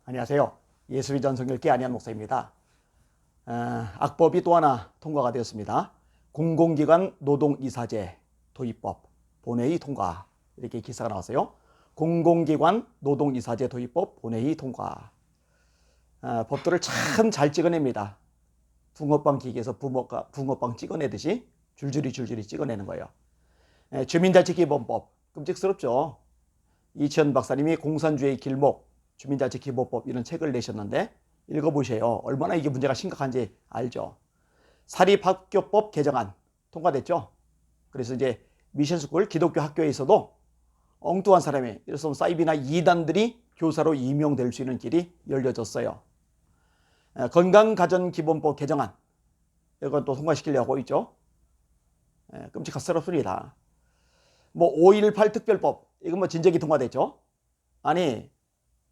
안녕하세요. 예수비전 성결교 안희한 목사입니다. 악법이 또 하나 통과가 되었습니다. 공공기관 노동이사제 도입법 본회의 통과, 이렇게 기사가 나왔어요. 공공기관 노동이사제 도입법 본회의 통과. 법들을 참 잘 찍어냅니다. 붕어빵 기계에서 붕어빵 찍어내듯이 줄줄이 찍어내는 거예요. 주민자치기본법, 끔찍스럽죠. 이치현 박사님이 공산주의 길목 주민자치기본법 이런 책을 내셨는데 읽어보세요. 얼마나 이게 문제가 심각한지 알죠. 사립학교법 개정안 통과됐죠. 그래서 이제 미션스쿨 기독교 학교에서도 엉뚱한 사람이, 예를 들어서 사이비나 이단들이 교사로 임용될 수 있는 길이 열려졌어요. 건강가전기본법 개정안, 이건 또 통과시키려고 있죠. 끔찍스럽습니다. 5.18 특별법, 이건 진작에 통과됐죠. 아니,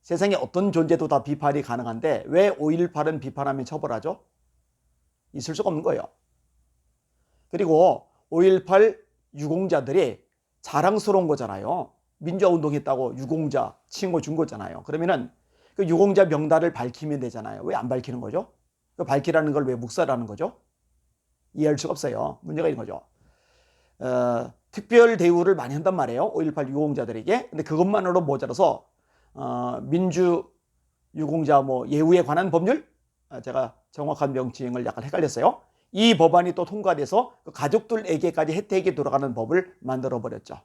세상에 어떤 존재도 다 비판이 가능한데 왜 5.18은 비판하면 처벌하죠? 있을 수가 없는 거예요. 그리고 5.18 유공자들이 자랑스러운 거잖아요. 민주화운동했다고 유공자 칭호 준 거잖아요. 그러면은 그 유공자 명단을 밝히면 되잖아요. 왜 안 밝히는 거죠? 그 밝히라는 걸 왜 묵살하는 거죠? 이해할 수가 없어요. 문제가 있는 거죠. 특별 대우를 많이 한단 말이에요. 5.18 유공자들에게. 근데 그것만으로 모자라서 민주 유공자 예우에 관한 법률, 제가 정확한 명칭을 약간 헷갈렸어요. 이 법안이 또 통과돼서 가족들에게까지 혜택이 돌아가는 법을 만들어 버렸죠.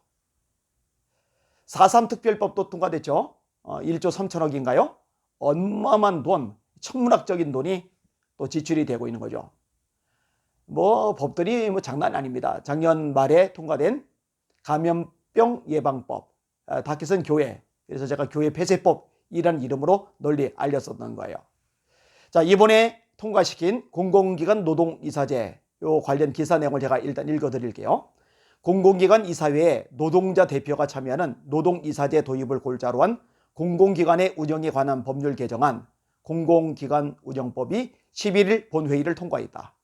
4.3 특별법도 통과됐죠. 1조 3천억인가요? 어마어마한 돈, 천문학적인 돈이 또 지출이 되고 있는 거죠. 법들이 장난이 아닙니다. 작년 말에 통과된 감염병 예방법, 다케슨 교회, 그래서 제가 교회 폐쇄법이라는 이름으로 널리 알렸었던 거예요. 자, 이번에 통과시킨 공공기관 노동이사제, 요 관련 기사 내용을 제가 일단 읽어드릴게요. 공공기관 이사회에 노동자 대표가 참여하는 노동이사제 도입을 골자로 한 공공기관의 운영에 관한 법률 개정안 공공기관 운영법이 11일 본회의를 통과했다.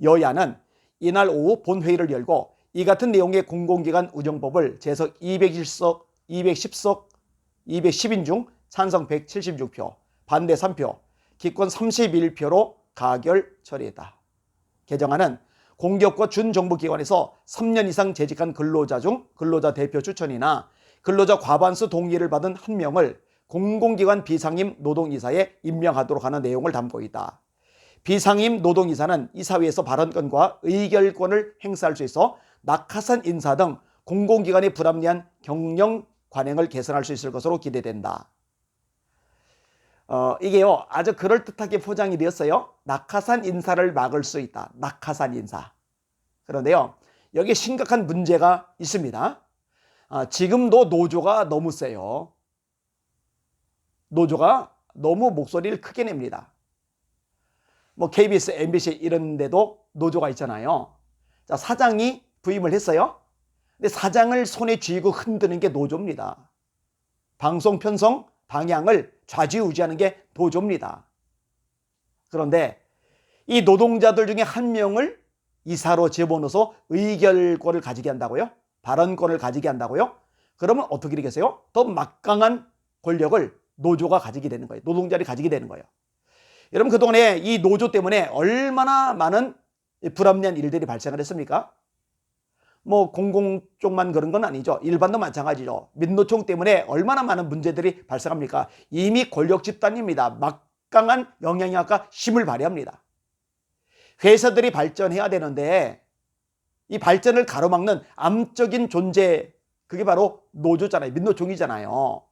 여야는 이날 오후 본회의를 열고 이 같은 내용의 공공기관 운영법을 제석 210인 중 찬성 176표, 반대 3표, 기권 31표로 가결 처리했다. 개정안은 공기업과 준정부기관에서 3년 이상 재직한 근로자 중 근로자 대표 추천이나 근로자 과반수 동의를 받은 한 명을 공공기관 비상임 노동이사에 임명하도록 하는 내용을 담고 있다. 비상임 노동이사는 이사회에서 발언권과 의결권을 행사할 수 있어 낙하산 인사 등 공공기관의 불합리한 경영 관행을 개선할 수 있을 것으로 기대된다. 이게요, 아주 그럴듯하게 포장이 되었어요. 낙하산 인사를 막을 수 있다. 낙하산 인사. 그런데요, 여기 심각한 문제가 있습니다. 지금도 노조가 너무 세요. 노조가 너무 목소리를 크게 냅니다. KBS, MBC 이런 데도 노조가 있잖아요. 자, 사장이 부임을 했어요. 근데 사장을 손에 쥐고 흔드는 게 노조입니다. 방송 편성 방향을 좌지우지하는 게 노조입니다. 그런데 이 노동자들 중에 한 명을 이사로 집어넣어서 의결권을 가지게 한다고요? 발언권을 가지게 한다고요? 그러면 어떻게 되겠어요? 더 막강한 권력을 노조가 가지게 되는 거예요. 노동자들이 가지게 되는 거예요. 여러분, 그동안에 이 노조 때문에 얼마나 많은 불합리한 일들이 발생을 했습니까? 공공 쪽만 그런 건 아니죠. 일반도 마찬가지죠. 민노총 때문에 얼마나 많은 문제들이 발생합니까? 이미 권력 집단입니다. 막강한 영향력과 힘을 발휘합니다. 회사들이 발전해야 되는데 이 발전을 가로막는 암적인 존재, 그게 바로 노조잖아요. 민노총이잖아요.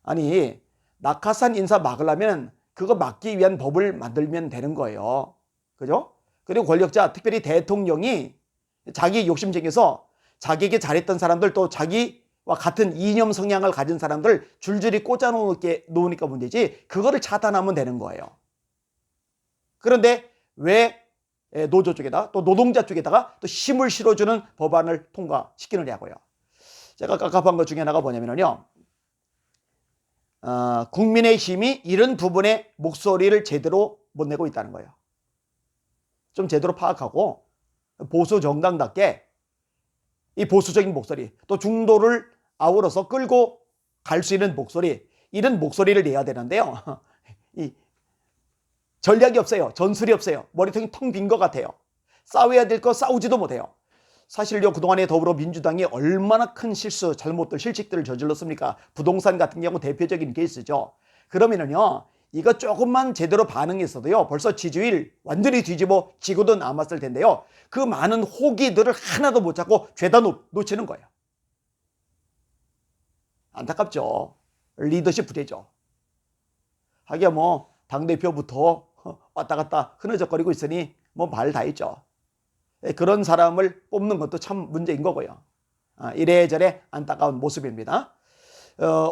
아니, 낙하산 인사 막으려면 그거 막기 위한 법을 만들면 되는 거예요. 그죠? 그리고 권력자, 특별히 대통령이 자기 욕심쟁여서 자기에게 잘했던 사람들, 또 자기와 같은 이념 성향을 가진 사람들 줄줄이 꽂아 놓으니까 문제지, 그거를 차단하면 되는 거예요. 그런데 왜 노조 쪽에다 또 노동자 쪽에다가 또 힘을 실어주는 법안을 통과시키느냐고요. 제가 깝깝한 것 중에 하나가 뭐냐면요, 국민의힘이 이런 부분에 목소리를 제대로 못 내고 있다는 거예요. 좀 제대로 파악하고 보수 정당답게 이 보수적인 목소리, 또 중도를 아우러서 끌고 갈 수 있는 목소리, 이런 목소리를 내야 되는데요. 이 전략이 없어요. 전술이 없어요. 머리통이 텅 빈 것 같아요. 싸워야 될 거 싸우지도 못해요. 사실요, 그동안에 더불어민주당이 얼마나 큰 실수, 잘못들, 실직들을 저질렀습니까? 부동산 같은 경우 대표적인 케이스죠. 그러면은요, 이거 조금만 제대로 반응했어도요, 벌써 지지율 완전히 뒤집어 지고도 남았을 텐데요. 그 많은 호기들을 하나도 못 잡고 죄다 놓치는 거예요. 안타깝죠. 리더십 부재죠. 하기야 뭐 당대표부터 왔다 갔다 흐느적거리고 있으니 뭐 말 다 했죠. 그런 사람을 뽑는 것도 참 문제인 거고요. 이래저래 안타까운 모습입니다.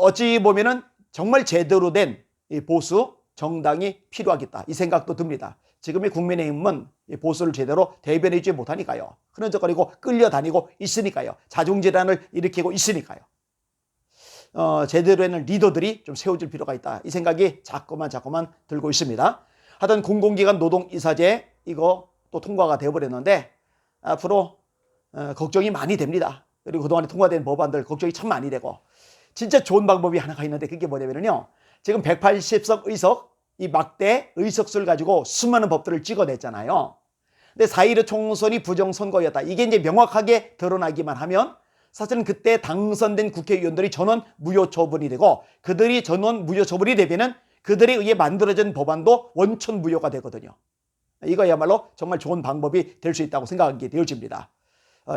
어찌 보면은 정말 제대로 된 이 보수 정당이 필요하겠다, 이 생각도 듭니다. 지금의 국민의힘은 이 보수를 제대로 대변해주지 못하니까요. 흐느적거리고 끌려다니고 있으니까요. 자중질환을 일으키고 있으니까요. 제대로 되는 리더들이 좀 세워질 필요가 있다, 이 생각이 자꾸만 들고 있습니다. 하여튼 공공기관 노동이사제 이거 또 통과가 되어버렸는데 앞으로 걱정이 많이 됩니다. 그리고 그동안에 통과된 법안들 걱정이 참 많이 되고, 진짜 좋은 방법이 하나가 있는데 그게 뭐냐면요, 지금 180석 의석, 이 막대 의석수를 가지고 수많은 법들을 찍어냈잖아요. 근데 4.15 총선이 부정선거였다, 이게 이제 명확하게 드러나기만 하면 사실은 그때 당선된 국회의원들이 전원 무효 처분이 되고, 그들이 전원 무효 처분이 되면은 그들에 의해 만들어진 법안도 원천 무효가 되거든요. 이거야말로 정말 좋은 방법이 될 수 있다고 생각하게 되어집니다.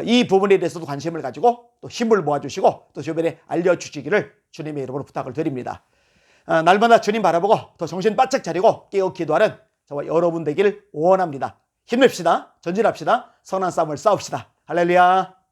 이 부분에 대해서도 관심을 가지고 또 힘을 모아주시고 또 주변에 알려주시기를 주님의 이름으로 부탁을 드립니다. 날마다 주님 바라보고 더 정신 바짝 차리고 깨어 기도하는 저와 여러분 되기를 원합니다. 힘냅시다. 전진합시다. 선한 싸움을 싸웁시다. 할렐루야.